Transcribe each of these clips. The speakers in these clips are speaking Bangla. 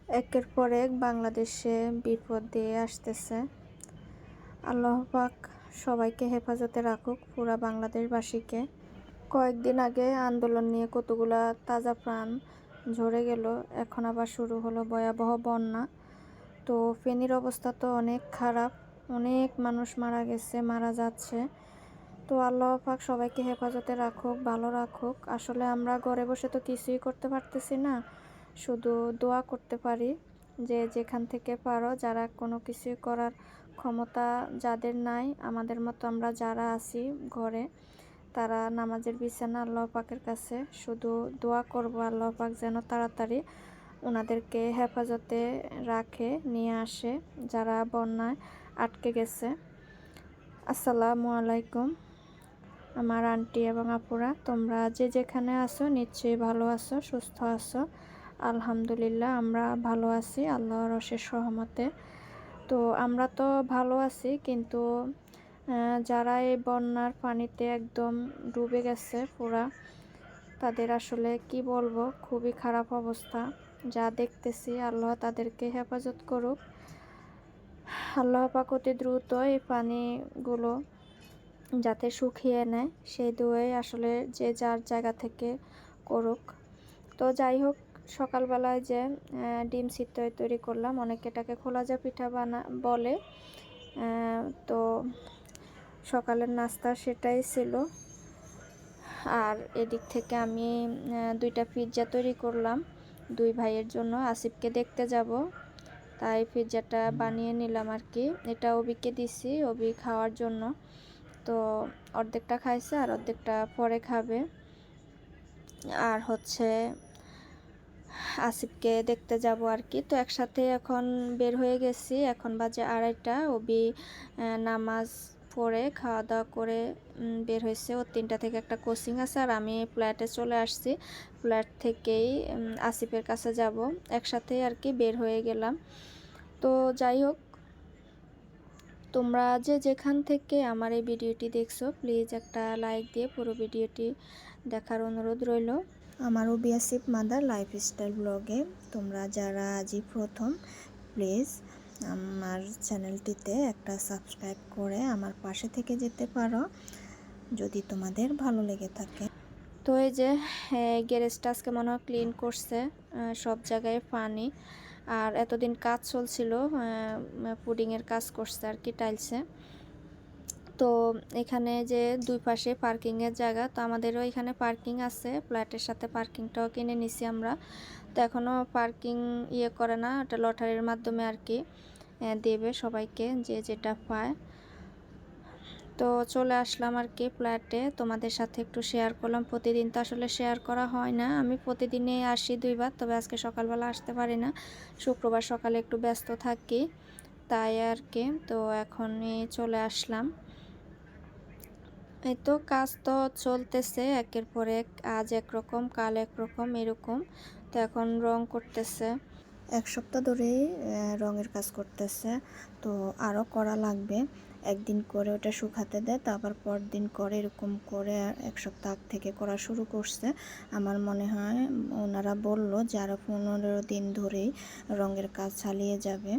একের পর এক বাংলাদেশে বিপদ দিয়ে আসতেছে। আল্লাহ পাক সবাইকে হেফাজতে রাখুক, পুরা বাংলাদেশবাসীকে। কয়েকদিন আগে আন্দোলন নিয়ে কতগুলা তাজা প্রাণ ঝরে গেল, এখন আবার শুরু হলো ভয়াবহ বন্যা। তো ফেনীর অবস্থা তো অনেক খারাপ, অনেক মানুষ মারা গেছে, মারা যাচ্ছে। তো আল্লাহ পাক সবাইকে হেফাজতে রাখুক, ভালো রাখুক। আসলে আমরা ঘরে বসে তো কিছুই করতে পারতেছি না, শুধু দোয়া করতে পারি। যে যেখান থেকে পারো, যারা কোনো কিছুই করার ক্ষমতা যাদের নাই, আমাদের মতো আমরা যারা আছি ঘরে, তারা নামাজের বিছানা আল্লাহ পাকের কাছে শুধু দোয়া করব, আল্লাহ পাক যেন তাড়াতাড়ি ওনাদেরকে হেফাজতে রাখে, নিয়ে আসে যারা বন্যায় আটকে গেছে। আসসালামু আলাইকুম আমার আন্টি এবং আপুরা, তোমরা যে যেখানে আছো নিশ্চয়ই ভালো আছো, সুস্থ আছো। আলহামদুলিল্লাহ আমরা ভালো আছি আল্লাহর অশেষ রহমতে। তো আমরা তো ভালো আছি, কিন্তু যারা এই বন্যার পানিতে একদম ডুবে গেছে পুরা, তাদের আসলে কি বলবো, খুবই খারাপ অবস্থা যা দেখতেছি। আল্লাহ তাদেরকে হেফাজত করুক। আল্লাহ পাক অতি দ্রুত এই পানিগুলো যাতে শুকিয়ে নেয়, সেই দোয়াই আসলে যে যার জায়গা থেকে করুক। তো যাই হোক, সকালবেলায় যে ডিম সিদ্ধ তৈরি করলাম, অনেকে এটাকে খোলাজা পিঠা বলে। তো সকালের নাস্তা সেটাই ছিল। আর এদিক থেকে আমি দুইটা পিৎজা তৈরি করলাম দুই ভাইয়ের জন্য। আসিফকে দেখতে যাব, তাই পিৎজাটা বানিয়ে নিলাম আর কি। এটা অবিকে দিছি, অবি খাওয়ার জন্য। তো অর্ধেকটা খাইছে আর অর্ধেকটা পরে খাবে। আর হচ্ছে আসিফকে দেখতে যাব আর কি। তো একসাথে এখন বের হয়ে গেছি, এখন বাজে 2:30। অবি নামাজ পড়ে খাওয়া দাওয়া করে বের হয়েছে। ও 3টা থেকে একটা কোচিং আছে, আর আমি ফ্ল্যাটে চলে আসছি। ফ্ল্যাট থেকেই আসিফের কাছে যাব, একসাথেই আর কি বের হয়ে গেলাম। তো যাই হোক, তোমরা যে যেখান থেকে আমার এই ভিডিওটি দেখছো, প্লিজ একটা লাইক দিয়ে পুরো ভিডিওটি দেখার অনুরোধ রইল। আমার অবি আসিফ মাদার লাইফস্টাইল ব্লগে তোমরা যারা আজই প্রথম, প্লিজ আমার চ্যানেলটিতে একটা সাবস্ক্রাইব করে আমার পাশে থেকে যেতে পারো যদি তোমাদের ভালো লেগে থাকে। তো এই যে গ্যারেজটা আজকে মনে হয় ক্লিন করছে, সব জায়গায় পানি। আর এতদিন কাজ চলছিল, পুডিংয়ের কাজ করছে আর কি, টাইলসে। তো এখানে যে দুই পাশে পার্কিংয়ের জায়গা, তো আমাদেরও এখানে পার্কিং আছে, ফ্ল্যাটের সাথে পার্কিংটাও কিনে নিছি আমরা। তো এখনও পার্কিং করে না, এটা লটারির মাধ্যমে আর কি দেবে সবাইকে যে যেটা পায়। তো চলে আসলাম আর কি ফ্ল্যাটে, তোমাদের সাথে একটু শেয়ার করলাম। প্রতিদিন তো আসলে শেয়ার করা হয় না, আমি প্রতিদিনই আসি 2বার, তবে আজকে সকালবেলা আসতে পারি না, শুক্রবার সকালে একটু ব্যস্ত থাকি, তাই আর কি। তো এখনই চলে আসলাম। এই তো কাজ তো চলতেছে একের পর এক, আজ একরকম কাল একরকম এরকম। তো এখন রং করতেছে, 1 সপ্তাহ ধরেই রঙের কাজ করতেছে। তো আরও করা লাগবে, একদিন করে ওটা শুকাতে দেয়, তারপর পরদিন করে, এরকম করে 1 সপ্তাহ থেকে করা শুরু করছে। আমার মনে হয় ওনারা বললো যে আরও 15 দিন ধরেই রঙের কাজ চালিয়ে যাবে।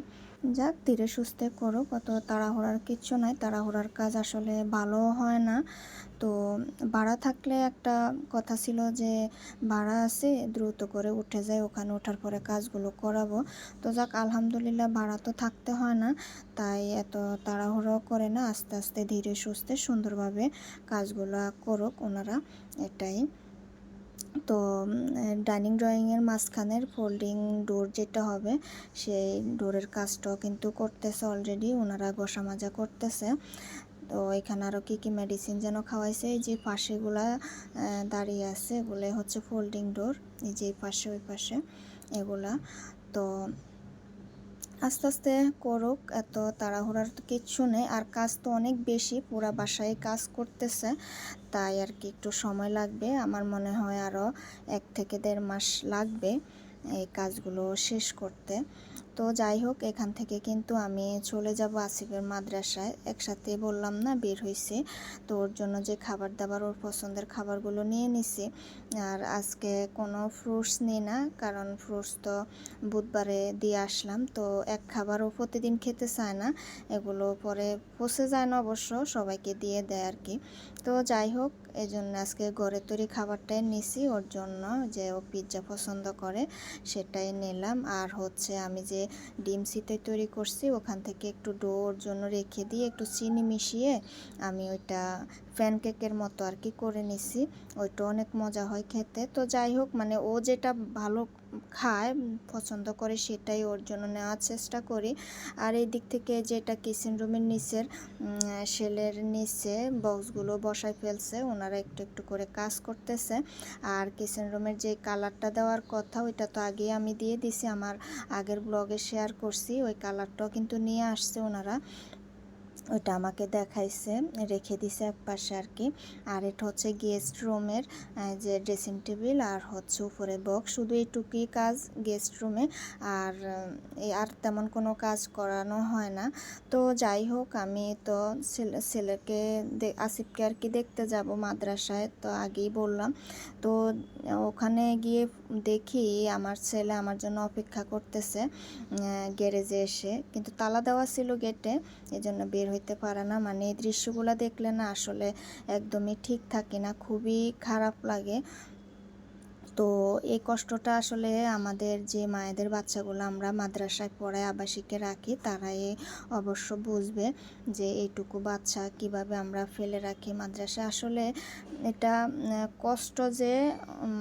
যাক, ধীরে সুস্থে করো, কত তাড়াহুড়ার কিচ্ছু নাই, তাড়াহুড়ার কাজ আসলে ভালো হয় না। তো ভাড়া থাকলে একটা কথা ছিল যে ভাড়া আছে, দ্রুত করে উঠে যায়, ওখানে ওঠার পরে কাজগুলো করাবো। তো যাক, আলহামদুলিল্লাহ ভাড়া তো থাকতে হয় না, তাই এত তাড়াহুড়ো করে না, আস্তে আস্তে ধীরে সুস্থে সুন্দরভাবে কাজগুলো করুক ওনারা, এটাই। তো ডাইনিং ড্রয়িংয়ের মাঝখানের ফোল্ডিং ডোর যেটা হবে, সেই ডোরের কাজটাও কিন্তু করতেছে অলরেডি, ওনারা ঘষা মাজা করতেছে। তো এখানে আরও কী কী মেডিসিন যেন খাওয়াইছে, এই যে পাশেগুলা দাঁড়িয়ে আছে, এগুলো হচ্ছে ফোল্ডিং ডোর, এই যে পাশে ওই পাশে এগুলা। তো আস্তে আস্তে করুক, এত তাড়াহুড়ার তো কিচ্ছু নেই। আর কাজ তো অনেক বেশি, পুরা বাসায় কাজ করতেছে, তাই আর কি একটু সময় লাগবে। আমার মনে হয় আরও 1 থেকে 1.5 মাস লাগবে এই কাজগুলো শেষ করতে। তো যাই হোক, এখান থেকে কিন্তু আমি চলে যাব আসিফের মাদ্রাসায়। একসাথে বললাম না বের হয়েছি, তো ওর জন্য যে খাবার দাবার, ওর পছন্দের খাবারগুলো নিয়ে নিছি। আর আজকে কোনো ফ্রুটস নিই না, কারণ ফ্রুটস তো বুধবারে দিয়ে আসলাম, তো এক খাবারও প্রতিদিন খেতে চায় না, এগুলো পরে পচে যায় না, অবশ্য সবাইকে দিয়ে দেয় আর কি। তো যাই হোক, এই জন্য আজকে ঘরের তৈরি খাবারটাই নিছি ওর জন্য, যে ও পিৎজা পছন্দ করে সেটাই নিলাম। আর হচ্ছে আমি যে ডিম সিটাই তৈরি করছি, ওখান থেকে একটু ডো ওর জন্য রেখে দিয়ে একটু চিনি মিশিয়ে আমি ওইটা প্যানকেকের মতো আর কি করে নিছি। ওইটা অনেক মজা হয় খেতে। তো যাই হোক, মানে ও যেটা ভালো খায়, পছন্দ করে, সেটাই ওর জন্য নেওয়ার চেষ্টা করি। আর এই দিক থেকে যেটা কিচেন রুমের নিচের শেলের নিচে বক্সগুলো বসায় ফেলছে, ওনারা একটু একটু করে কাজ করতেছে। আর কিচেন রুমের যে কালারটা দেওয়ার কথা, ওইটা তো আগেই আমি দিয়ে দিছি, আমার আগের ব্লগে শেয়ার করছি। ওই কালারটাও কিন্তু নিয়ে আসছে ওনারা, ওইটা আমাকে দেখাইছে, রেখে দিছে এক পাশে আর কি। আর এটা হচ্ছে গেস্ট রুমের যে ড্রেসিং টেবিল, আর হচ্ছে উপরে বক্স, শুধু এইটুকুই কাজ গেস্ট রুমে। আর আর তেমন কোনো কাজ করানো হয় না। তো যাই হোক, আমি তো ছেলেকে আসিফকে আর কি দেখতে যাব মাদ্রাসায়, তো আগেই বললাম। তো ওখানে গিয়ে দেখি আমার ছেলে আমার জন্য অপেক্ষা করতেছে গ্যারেজে এসে, কিন্তু তালা দেওয়া ছিল গেটে, এজন্য বের হইতে পারে না। মানে এই দৃশ্যগুলো দেখলে না আসলে একদমই ঠিক থাকে না, খুবই খারাপ লাগে। তো এই কষ্টটা আসলে আমাদের যে মায়েদের বাচ্চাগুলো আমরা মাদ্রাসায় পড়ায় আবাসিকে রাখি, তারাই অবশ্য বুঝবে যে এইটুকু বাচ্চা কিভাবে আমরা ফেলে রাখি মাদ্রাসায়। আসলে এটা কষ্ট যে,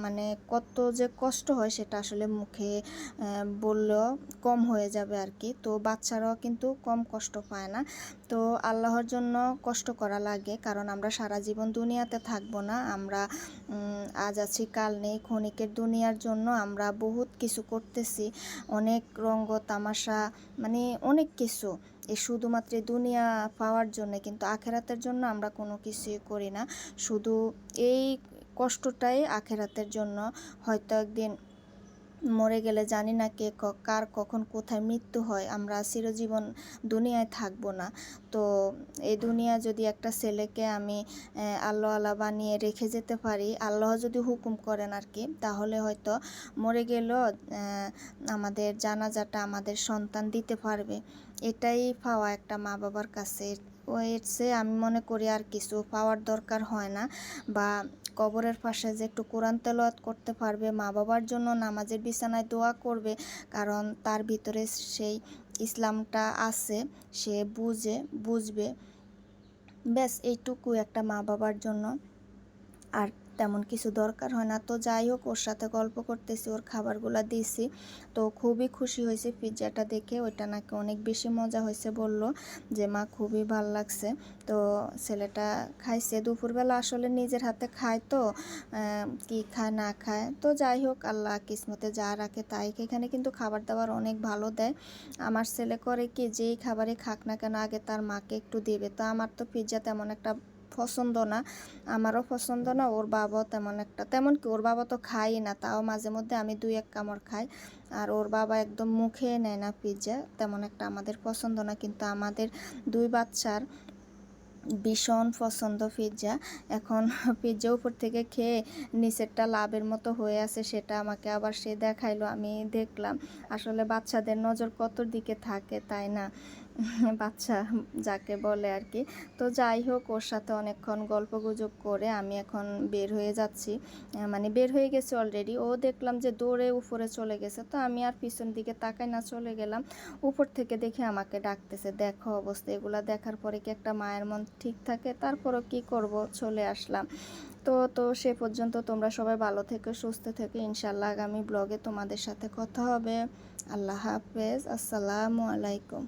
মানে কত যে কষ্ট হয় সেটা আসলে মুখে বললেও কম হয়ে যাবে আর কি। তো বাচ্চারাও কিন্তু কম কষ্ট পায় না। তো আল্লাহর জন্য কষ্ট করা লাগে, কারণ আমরা সারা জীবন দুনিয়াতে থাকবো না। আমরা আজ আছি কাল নেই, ক্ষণিকের দুনিয়ার জন্য আমরা বহুত কিছু করতেছি, অনেক রঙ্গ তামাশা, মানে অনেক কিছু, এই শুধুমাত্র দুনিয়া পাওয়ার জন্য, কিন্তু আখেরাতের জন্য আমরা কোনো কিছুই করি না। শুধু এই কষ্টটাই আখেরাতের জন্য। হয়তো একদিন মরে গেলে জানি না কে কার কখন কোথায় মৃত্যু হয়, আমরা চিরজীবন দুনিয়ায় থাকবো না। তো এই দুনিয়া যদি একটা ছেলেকে আমি আল্লাহ আল্লাহ বানিয়ে রেখে যেতে পারি, আল্লাহ যদি হুকুম করেন আর কি, তাহলে হয়তো মরে গেলেও আমাদের জানাজাটা আমাদের সন্তান দিতে পারবে। এটাই পাওয়া একটা মা বাবার কাছে। এর চেয়ে আমি মনে করি আর কিছু পাওয়ার দরকার হয় না। বা কবরের পাশে যে একটু কোরআন তেলাওয়াত করতে পারবে, মা বাবার জন্য নামাজের বিছানায় দোয়া করবে, কারণ তার ভিতরে সেই ইসলামটা আছে, সে বুঝবে। ব্যাস এইটুকু একটা মা বাবার জন্য, আর তেমন কিছু দরকার হয় না। তো যাই হোক, ওর সাথে গল্প করতেছি, ওর খাবারগুলো দিয়েছি, তো খুবই খুশি হয়েছে পিৎজাটা দেখে। ওইটা নাকি অনেক বেশি মজা হয়েছে, বলল যে মা খুবই ভাল লাগছে। তো ছেলেটা খাইছে, দুপুরবেলা আসলে নিজের হাতে খায়, তো কি খায় না খায়, তো যাই হোক, আল্লাহ কিসমতে যা রাখে তাই। এখানে কিন্তু খাবার দাবার অনেক ভালো দেয়। আমার ছেলে করে কি, যেই খাবারই খাক না কেন আগে তার মাকে একটু দেবে। তো আমার তো পিৎজা তেমন একটা পছন্দ না, আমারও পছন্দ না, ওর বাবাও তেমন কি ওর বাবা তো খাই না, তাও মাঝে মধ্যে আমি 2-1 কামড় খাই। আর ওর বাবা একদম মুখে নেয় না পিৎজা, তেমন একটা আমাদের পছন্দ না। কিন্তু আমাদের 2 বাচ্চার ভীষণ পছন্দ পিৎজা। এখন পিৎজা উপর থেকে খেয়ে নিচেরটা লাভের মতো হয়ে আছে, সেটা আমাকে আবার সে দেখাইলো, আমি দেখলাম। আসলে বাচ্চাদের নজর কত দিকে থাকে, তাই না? বাচ্চা যাকে বলে আর কি। তো যাই হোক, ওর সাথে অনেকক্ষণ গল্প গুজব করে আমি এখন বের হয়ে যাচ্ছি, মানে বের হয়ে গেছে অলরেডি। ও দেখলাম যে দৌড়ে উপরে চলে গেছে, তো আমি আর পিছন দিকে তাকাই না, চলে গেলাম। উপর থেকে দেখে আমাকে ডাকতেছে, দেখো অবস্থা। এগুলা দেখার পরে কি একটা মায়ের মন ঠিক থাকে? তারপরও কি করব, চলে আসলাম। তো সে পর্যন্ত তোমরা সবাই ভালো থেকো, সুস্থ থেকো। ইনশাল্লাহ আগামী ব্লগে তোমাদের সাথে কথা হবে। আল্লাহ হাফেজ, আসসালামু আলাইকুম।